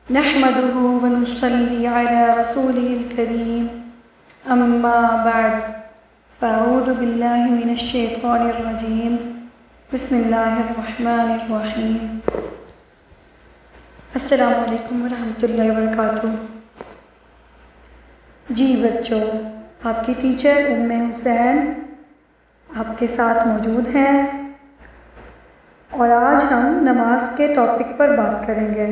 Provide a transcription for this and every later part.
نحمده ونصلي على رسوله الكريم اما بعد فاعوذ باللہ من الشیطان الرجیم بسم اللہ الرحمن الرحیم السلام علیکم ورحمۃ اللہ وبرکاتہ۔ جی بچوں، آپ کی ٹیچر ام حسین آپ کے ساتھ موجود ہیں اور آج ہم نماز کے ٹاپک پر بات کریں گے۔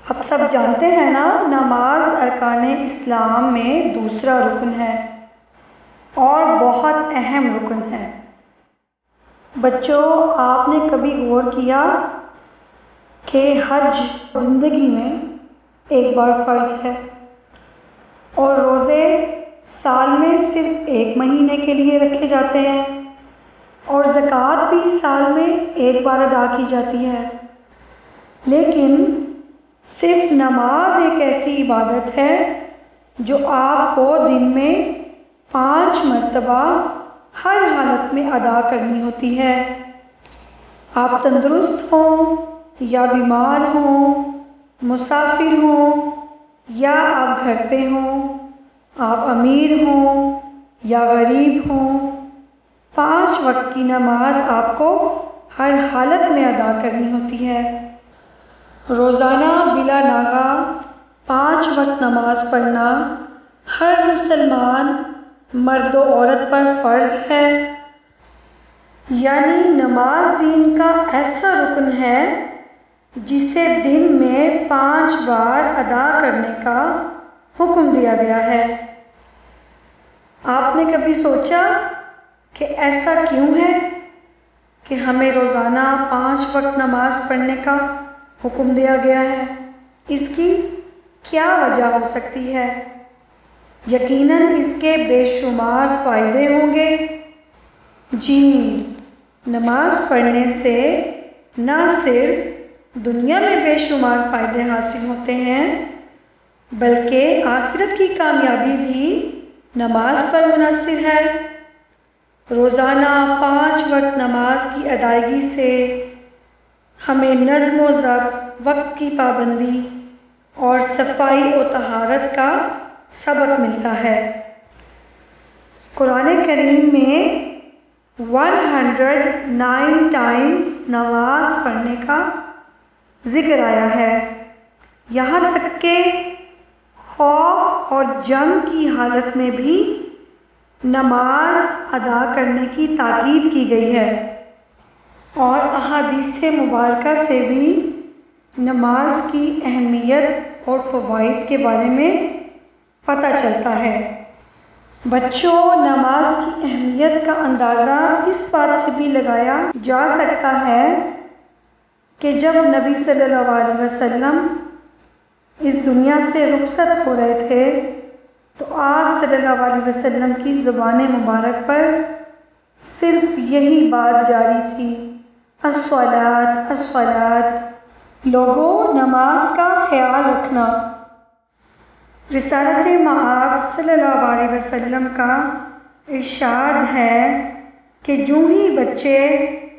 آپ سب جانتے ہیں نا، نماز ارکان اسلام میں دوسرا رکن ہے اور بہت اہم رکن ہے۔ بچوں، آپ نے کبھی غور کیا کہ حج زندگی میں ایک بار فرض ہے اور روزے سال میں صرف ایک مہینے کے لیے رکھے جاتے ہیں اور زکوٰۃ بھی سال میں ایک بار ادا کی جاتی ہے، لیکن صرف نماز ایک ایسی عبادت ہے جو آپ کو دن میں 5 مرتبہ ہر حالت میں ادا کرنی ہوتی ہے۔ آپ تندرست ہوں یا بیمار ہوں، مسافر ہوں یا آپ گھر پہ ہوں، آپ امیر ہوں یا غریب ہوں، 5 وقت کی نماز آپ کو ہر حالت میں ادا کرنی ہوتی ہے۔ روزانہ بلا ناغہ 5 وقت نماز پڑھنا ہر مسلمان مرد و عورت پر فرض ہے، یعنی نماز دین کا ایسا رکن ہے جسے دن میں 5 بار ادا کرنے کا حکم دیا گیا ہے۔ آپ نے کبھی سوچا کہ ایسا کیوں ہے کہ ہمیں روزانہ 5 وقت نماز پڑھنے کا حکم دیا گیا ہے؟ اس کی کیا وجہ ہو سکتی ہے؟ یقیناً اس کے بے شمار فائدے ہوں گے۔ جی، نماز پڑھنے سے نہ صرف دنیا میں بے شمار فائدے حاصل ہوتے ہیں بلکہ آخرت کی کامیابی بھی نماز پر منحصر ہے۔ روزانہ 5 وقت نماز کی ادائیگی سے ہمیں نظم و ضبط، وقت کی پابندی اور صفائی و طہارت کا سبق ملتا ہے۔ قرآن کریم میں 109 ٹائمز نماز پڑھنے کا ذکر آیا ہے، یہاں تک کہ خوف اور جنگ کی حالت میں بھی نماز ادا کرنے کی تاکید کی گئی ہے، اور احادیث مبارکہ سے بھی نماز کی اہمیت اور فوائد کے بارے میں پتہ چلتا ہے۔ بچوں، نماز کی اہمیت کا اندازہ اس بات سے بھی لگایا جا سکتا ہے کہ جب نبی صلی اللہ علیہ وسلم اس دنیا سے رخصت ہو رہے تھے تو آپ صلی اللہ علیہ وسلم کی زبان مبارک پر صرف یہی بات جاری تھی، الصلاۃ الصلاۃ، لوگوں نماز کا خیال رکھنا۔ رسالت مآب صلی اللہ علیہ وسلم کا ارشاد ہے کہ جو ہی بچے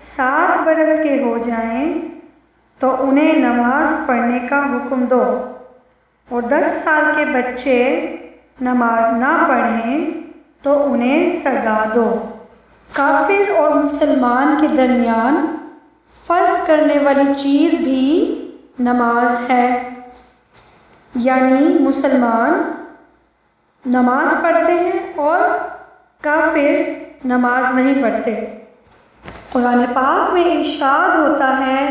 7 برس کے ہو جائیں تو انہیں نماز پڑھنے کا حکم دو، اور 10 سال کے بچے نماز نہ پڑھیں تو انہیں سزا دو۔ کافر اور مسلمان کے درمیان فرق کرنے والی چیز بھی نماز ہے، یعنی مسلمان نماز پڑھتے ہیں اور کافر نماز نہیں پڑھتے۔ قرآن پاک میں ارشاد ہوتا ہے،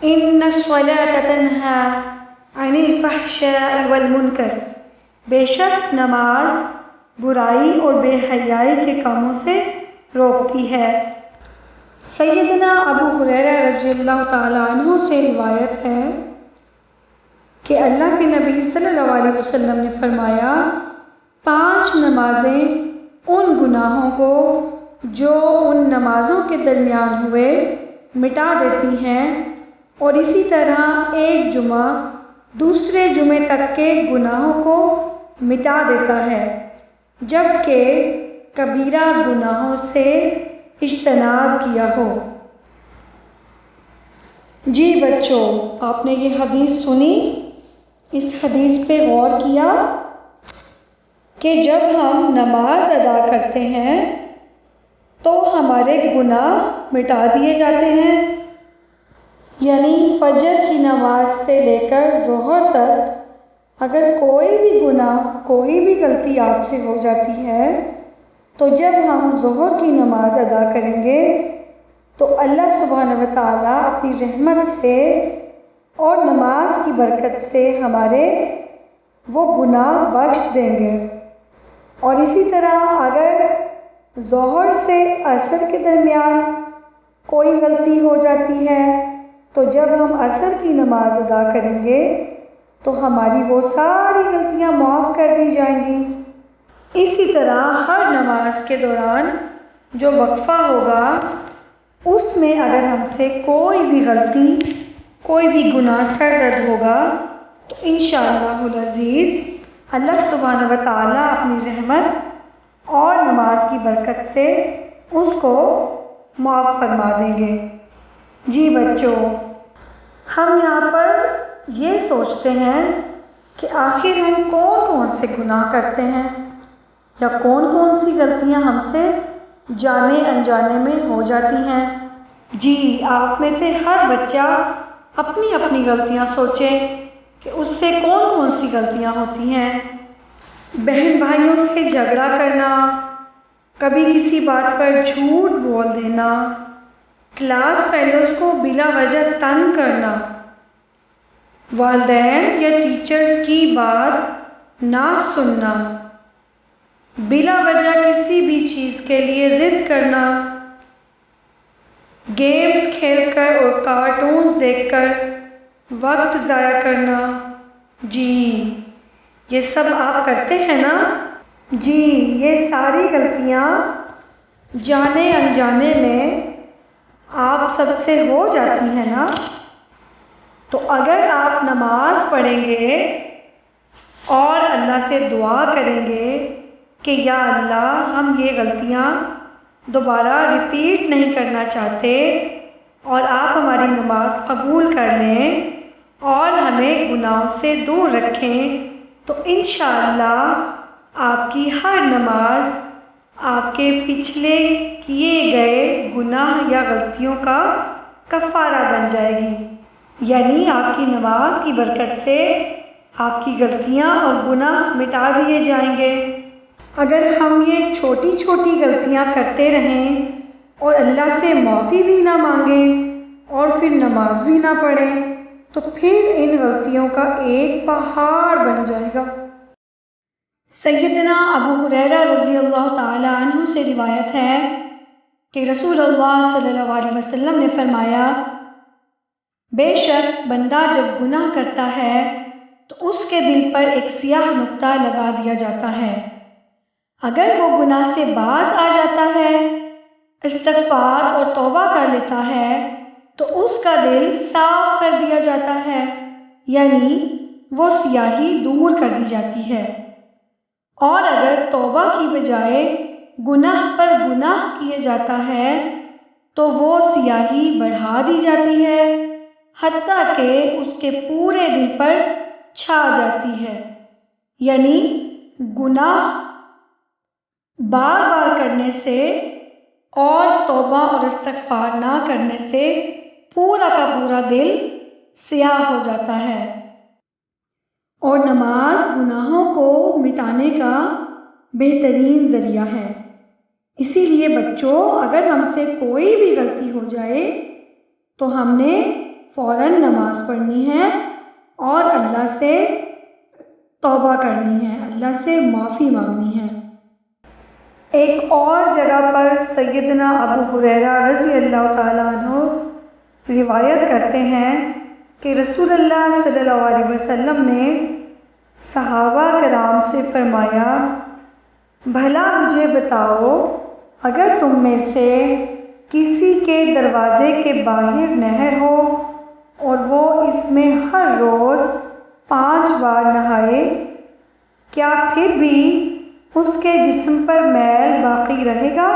ان الصلاۃ تنہی عن الفحشاء والمنکر، بے شک نماز برائی اور بے حیائی کے کاموں سے روکتی ہے۔ سیدنا ابو ہریرہ رضی اللہ تعالیٰ عنہ سے روایت ہے کہ اللہ کے نبی صلی اللہ علیہ وسلم نے فرمایا، 5 نمازیں ان گناہوں کو جو ان نمازوں کے درمیان ہوئے مٹا دیتی ہیں، اور اسی طرح ایک جمعہ دوسرے جمعے تک کے گناہوں کو مٹا دیتا ہے، جبکہ کبیرہ گناہوں سے اجتناب کیا ہو۔ جی بچوں، آپ نے یہ حدیث سنی؟ اس حدیث پہ غور کیا کہ جب ہم نماز ادا کرتے ہیں تو ہمارے گناہ مٹا دیے جاتے ہیں، یعنی فجر کی نماز سے لے کر ظہر تک اگر کوئی بھی گناہ، کوئی بھی غلطی آپ سے ہو جاتی ہے تو جب ہم ظہر کی نماز ادا کریں گے تو اللہ سبحانہ و تعالیٰ اپنی رحمت سے اور نماز کی برکت سے ہمارے وہ گناہ بخش دیں گے۔ اور اسی طرح اگر ظہر سے عصر کے درمیان کوئی غلطی ہو جاتی ہے تو جب ہم عصر کی نماز ادا کریں گے تو ہماری وہ ساری غلطیاں معاف کر دی جائیں گی۔ اسی طرح ہر نماز کے دوران جو وقفہ ہوگا اس میں اگر ہم سے کوئی بھی غلطی، کوئی بھی گناہ سرزد ہوگا تو انشاءاللہ العزیز اللہ سبحانہ و تعالیٰ اپنی رحمت اور نماز کی برکت سے اس کو معاف فرما دیں گے۔ جی بچوں، ہم یہاں پر یہ سوچتے ہیں کہ آخر ہم کون کون سے گناہ کرتے ہیں یا کون کون سی غلطیاں ہم سے جانے انجانے میں ہو جاتی ہیں۔ جی، آپ میں سے ہر بچہ اپنی اپنی غلطیاں سوچے کہ اس سے کون کون سی غلطیاں ہوتی ہیں۔ بہن بھائیوں سے جھگڑا کرنا، کبھی کسی بات پر جھوٹ بول دینا، کلاس فیلوز کو بلا وجہ تنگ کرنا، والدین یا ٹیچرز کی بات نہ سننا، بلا وجہ کسی بھی چیز کے لیے ضد کرنا، گیمز کھیل کر اور کارٹونز دیکھ کر وقت ضائع کرنا۔ جی، یہ سب آپ کرتے ہیں نا؟ جی، یہ ساری غلطیاں جانے انجانے میں آپ سب سے ہو جاتی ہیں نا؟ تو اگر آپ نماز پڑھیں گے اور اللہ سے دعا کریں گے کہ یا اللہ ہم یہ غلطیاں دوبارہ ریپیٹ نہیں کرنا چاہتے اور آپ ہماری نماز قبول کر لیں اور ہمیں گناہوں سے دور رکھیں، تو انشاءاللہ آپ کی ہر نماز آپ کے پچھلے کیے گئے گناہ یا غلطیوں کا کفارہ بن جائے گی، یعنی آپ کی نماز کی برکت سے آپ کی غلطیاں اور گناہ مٹا دیے جائیں گے۔ اگر ہم یہ چھوٹی چھوٹی غلطیاں کرتے رہیں اور اللہ سے معافی بھی نہ مانگیں اور پھر نماز بھی نہ پڑھیں تو پھر ان غلطیوں کا ایک پہاڑ بن جائے گا۔ سیدنا ابو ہریرہ رضی اللہ تعالیٰ عنہ سے روایت ہے کہ رسول اللہ صلی اللہ علیہ وسلم نے فرمایا، بے شک بندہ جب گناہ کرتا ہے تو اس کے دل پر ایک سیاہ نقطہ لگا دیا جاتا ہے، اگر وہ گناہ سے باز آ جاتا ہے، استغفار اور توبہ کر لیتا ہے تو اس کا دل صاف کر دیا جاتا ہے، یعنی وہ سیاہی دور کر دی جاتی ہے، اور اگر توبہ کی بجائے گناہ پر گناہ کیے جاتا ہے تو وہ سیاہی بڑھا دی جاتی ہے حتیٰ کہ اس کے پورے دل پر چھا جاتی ہے، یعنی گناہ بار بار کرنے سے اور توبہ اور استغفار نہ کرنے سے پورا کا پورا دل سیاہ ہو جاتا ہے۔ اور نماز گناہوں کو مٹانے کا بہترین ذریعہ ہے، اسی لیے بچوں اگر ہم سے کوئی بھی غلطی ہو جائے تو ہم نے فوراً نماز پڑھنی ہے اور اللہ سے توبہ کرنی ہے، اللہ سے معافی مانگنی ہے۔ ایک اور جگہ پر سیدنا ابو ہریرہ رضی اللہ تعالیٰ عنہ روایت کرتے ہیں کہ رسول اللہ صلی اللہ علیہ وسلم نے صحابہ کرام سے فرمایا، بھلا مجھے بتاؤ اگر تم میں سے کسی کے دروازے کے باہر نہر ہو اور وہ اس میں ہر روز 5 بار نہائے، کیا پھر بھی اس کے جسم پر میل باقی رہے گا؟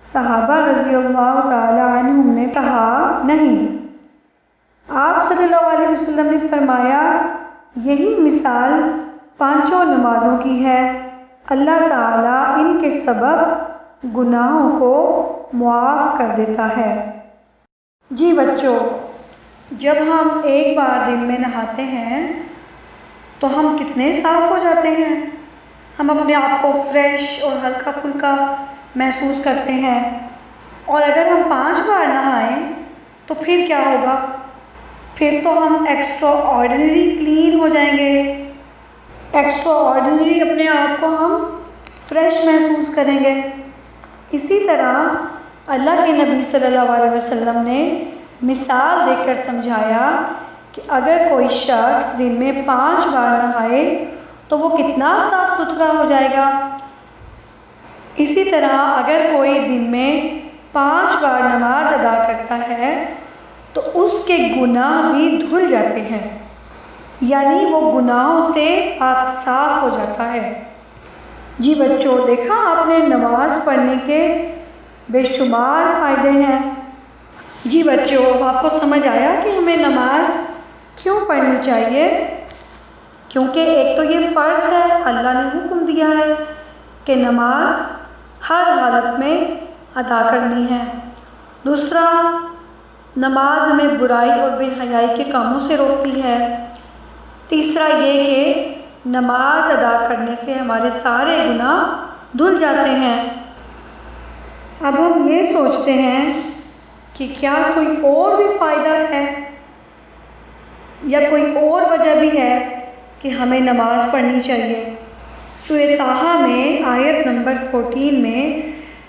صحابہ رضی اللہ تعالیٰ عنہم نے کہا، نہیں، آپ صلی اللہ علیہ وسلم نے فرمایا یہی مثال پانچوں نمازوں کی ہے، اللہ تعالیٰ ان کے سبب گناہوں کو معاف کر دیتا ہے۔ جی بچوں، جب ہم ایک بار دن میں نہاتے ہیں تو ہم کتنے صاف ہو جاتے ہیں، ہم اپنے آپ کو فریش اور ہلکا پھلکا محسوس کرتے ہیں۔ اور اگر ہم 5 بار نہائیں تو پھر کیا ہوگا؟ پھر تو ہم ایکسٹرا آرڈنری کلین ہو جائیں گے، ایکسٹرا آرڈنری اپنے آپ کو ہم فریش محسوس کریں گے۔ اسی طرح اللہ کے نبی صلی اللہ علیہ وسلم نے مثال دے کر سمجھایا کہ اگر کوئی شخص دن میں 5 بار نہائے تو وہ کتنا صاف ستھرا ہو جائے گا۔ اسی طرح اگر کوئی دن میں 5 بار نماز ادا کرتا ہے تو اس کے گناہ بھی دھل جاتے ہیں، یعنی وہ گناہوں سے پاک صاف ہو جاتا ہے۔ جی بچوں، دیکھا آپ نے نماز پڑھنے کے بے شمار فائدے ہیں۔ جی بچوں، آپ کو سمجھ آیا کہ ہمیں نماز کیوں پڑھنی چاہیے؟ کیونکہ ایک تو یہ فرض ہے، اللہ نے حکم دیا ہے کہ نماز ہر حالت میں ادا کرنی ہے۔ دوسرا، نماز ہمیں برائی اور بے حیائی کے کاموں سے روکتی ہے۔ تیسرا یہ کہ نماز ادا کرنے سے ہمارے سارے گناہ دھل جاتے ہیں۔ اب ہم یہ سوچتے ہیں کہ کیا کوئی اور بھی فائدہ ہے یا کوئی اور وجہ بھی ہے کہ ہمیں نماز پڑھنی چاہیے۔ سورہ طٰہٰ میں آیت نمبر 14 میں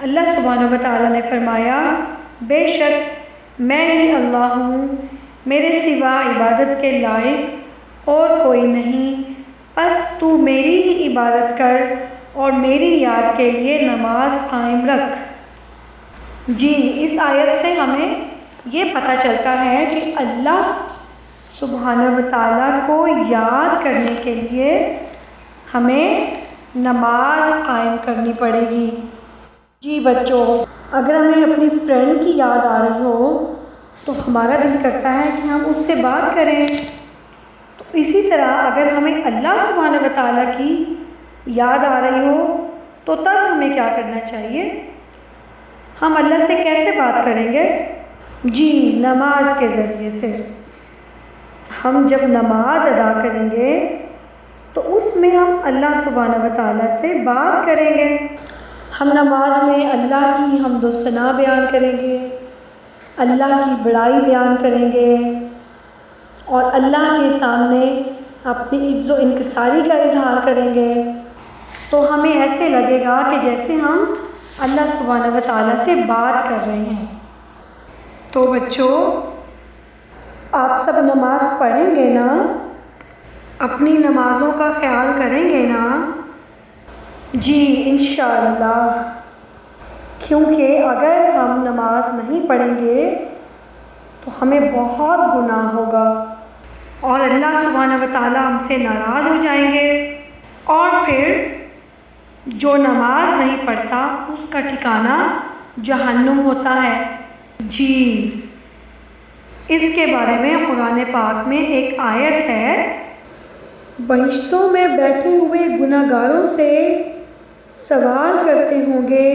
اللہ سبحانہ و تعالیٰ نے فرمایا، بے شک میں ہی اللہ ہوں، میرے سوا عبادت کے لائق اور کوئی نہیں، پس تو میری ہی عبادت کر اور میری یاد کے لیے نماز قائم رکھ۔ جی، اس آیت سے ہمیں یہ پتہ چلتا ہے کہ اللہ سبحانہ و تعالیٰ کو یاد کرنے کے لیے ہمیں نماز قائم کرنی پڑے گی۔ جی بچوں، اگر ہمیں اپنی فرینڈ کی یاد آ رہی ہو تو ہمارا دل کرتا ہے کہ ہم اس سے بات کریں۔ تو اسی طرح اگر ہمیں اللہ سبحانہ و تعالیٰ کی یاد آ رہی ہو تو تب ہمیں کیا کرنا چاہیے؟ ہم اللہ سے کیسے بات کریں گے؟ جی، نماز کے ذریعے سے۔ ہم جب نماز ادا کریں گے تو اس میں ہم اللہ سبحانہ و تعالیٰ سے بات کریں گے۔ ہم نماز میں اللہ کی حمد و ثنا بیان کریں گے، اللہ کی بڑائی بیان کریں گے اور اللہ کے سامنے اپنی عجز و انکساری کا اظہار کریں گے، تو ہمیں ایسے لگے گا کہ جیسے ہم اللہ سبحانہ و تعالیٰ سے بات کر رہے ہیں۔ تو بچوں، آپ سب نماز پڑھیں گے نا؟ اپنی نمازوں کا خیال کریں گے نا؟ جی انشاءاللہ، کیونکہ اگر ہم نماز نہیں پڑھیں گے تو ہمیں بہت گناہ ہوگا اور اللہ سبحانہ و تعالیٰ ہم سے ناراض ہو جائیں گے، اور پھر جو نماز نہیں پڑھتا اس کا ٹھکانہ جہنم ہوتا ہے۔ جی، اس کے بارے میں قرآن پاک میں ایک آیت ہے، بہشتوں میں بیٹھے ہوئے گناہ گاروں سے سوال کرتے ہوں گے،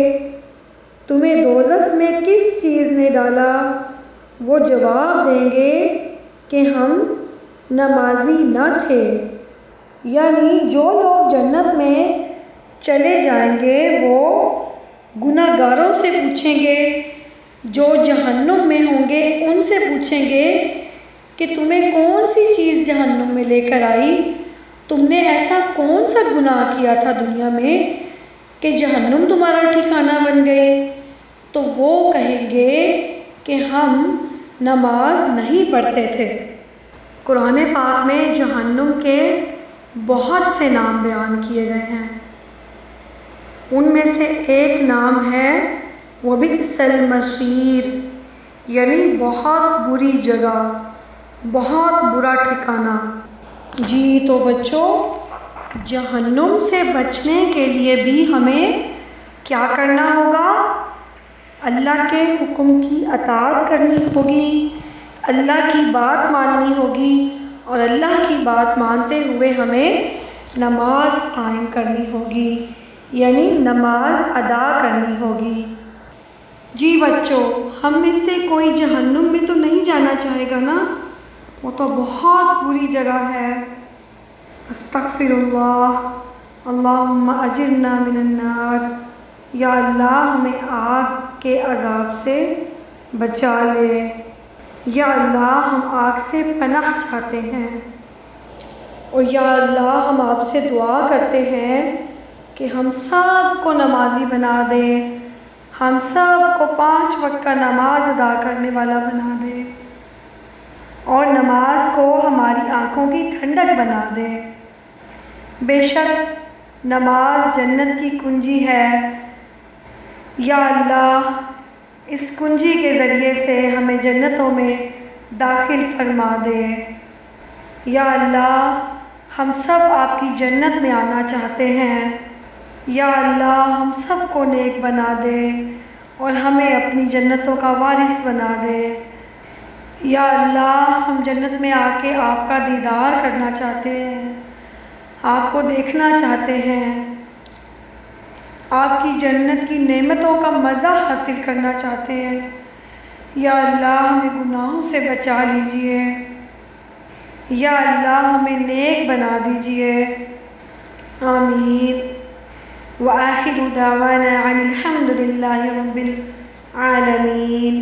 تمہیں دوزخ میں کس چیز نے ڈالا؟ وہ جواب دیں گے کہ ہم نمازی نہ تھے۔ یعنی جو لوگ جنت میں چلے جائیں گے وہ گناہ گاروں سے پوچھیں گے، جو جہنم میں ہوں گے ان سے پوچھیں گے کہ تمہیں کون سی چیز جہنم میں لے کر آئی؟ تم نے ایسا کون سا گناہ کیا تھا دنیا میں کہ جہنم تمہارا ٹھکانہ بن گئی؟ تو وہ کہیں گے کہ ہم نماز نہیں پڑھتے تھے۔ قرآن پاک میں جہنم کے بہت سے نام بیان کیے گئے ہیں، ان میں سے ایک نام ہے وبئس المصیر، یعنی بہت بری جگہ، بہت برا ٹھکانہ۔ جی تو بچوں، جہنم سے بچنے کے لیے بھی ہمیں کیا کرنا ہوگا؟ اللہ کے حکم کی اطاعت کرنی ہوگی، اللہ کی بات ماننی ہوگی اور اللہ کی بات مانتے ہوئے ہمیں نماز قائم کرنی ہوگی، یعنی نماز ادا کرنی ہوگی۔ جی بچوں، ہم میں سے کوئی جہنم میں تو نہیں جانا چاہے گا نا؟ وہ تو بہت بری جگہ ہے۔ استغفر اللہ، اللہم اجرنا من النار۔ یا اللہ ہمیں آگ کے عذاب سے بچا لے۔ یا اللہ ہم آگ سے پناہ چاہتے ہیں، اور یا اللہ ہم آپ سے دعا کرتے ہیں کہ ہم سب کو نمازی بنا دے، ہم سب کو 5 وقت کا نماز ادا کرنے والا بنا دے، اور نماز کو ہماری آنکھوں کی ٹھنڈک بنا دے۔ بے شک نماز جنت کی کنجی ہے۔ یا اللہ اس کنجی کے ذریعے سے ہمیں جنتوں میں داخل فرما دے۔ یا اللہ ہم سب آپ کی جنت میں آنا چاہتے ہیں۔ یا اللہ ہم سب کو نیک بنا دے اور ہمیں اپنی جنتوں کا وارث بنا دے۔ یا اللہ ہم جنت میں آ کے آپ کا دیدار کرنا چاہتے ہیں، آپ کو دیکھنا چاہتے ہیں، آپ کی جنت کی نعمتوں کا مزہ حاصل کرنا چاہتے ہیں۔ یا اللہ ہمیں گناہوں سے بچا لیجئے۔ یا اللہ ہمیں نیک بنا دیجئے۔ آمین۔ وآخر دعوانا عن الحمد للہ رب العالمین۔